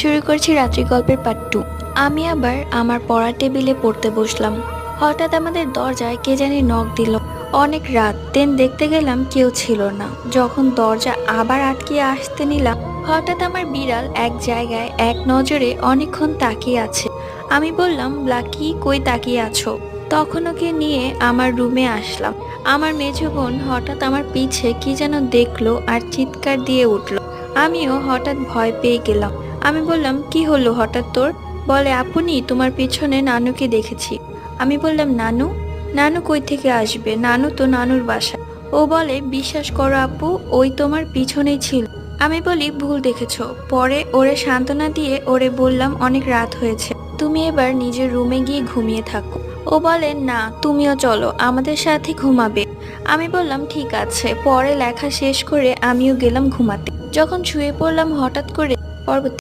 শুরু করছি রাত্রি গল্পের পার্ট 2। আমি আবার আমার পড়ার টেবিলে পড়তে বসলাম। হঠাৎ আমাদের দরজায় কে জানি নক দিল। অনেক রাত, দেন দেখতে গেলাম কেউ ছিল না। যখন দরজা আবার আটকে আসতে নিলাম, হঠাৎ আমার বিড়াল এক জায়গায় এক নজরে অনেকক্ষণ তাকিয়ে আছে। আমি বললাম, ব্লাকি কই তাকিয়ে আছো? তখন ওকে নিয়ে আমার রুমে আসলাম। আমার মেঝো বোন হঠাৎ আমার পিছে কি যেন দেখলো আর চিৎকার দিয়ে উঠলো। আমিও হঠাৎ ভয় পেয়ে গেলাম। আমি বললাম, কি হলো হঠাৎ তোর? বলে, আপনি তোমার পিছনে নানুকে দেখেছি। আমি বললাম, নানু? নানু কই থেকে আসবে? নানু তো নানুর বাসা। ও বলে, বিশ্বাস করো আপু, ওই তোমার পিছনেই ছিল। আমি বলি, ভুল দেখেছো। পরে ওরে সান্ত্বনা দিয়ে ওরে বললাম, অনেক রাত হয়েছে, তুমি এবার নিজের রুমে গিয়ে ঘুমিয়ে থাকো। ও বলে, না তুমিও চলো, আমাদের সাথে ঘুমাবে। আমি বললাম, ঠিক আছে। পরে লেখা শেষ করে আমিও গেলাম ঘুমাতে। যখন শুয়ে পড়লাম, হঠাৎ করে পরবর্তী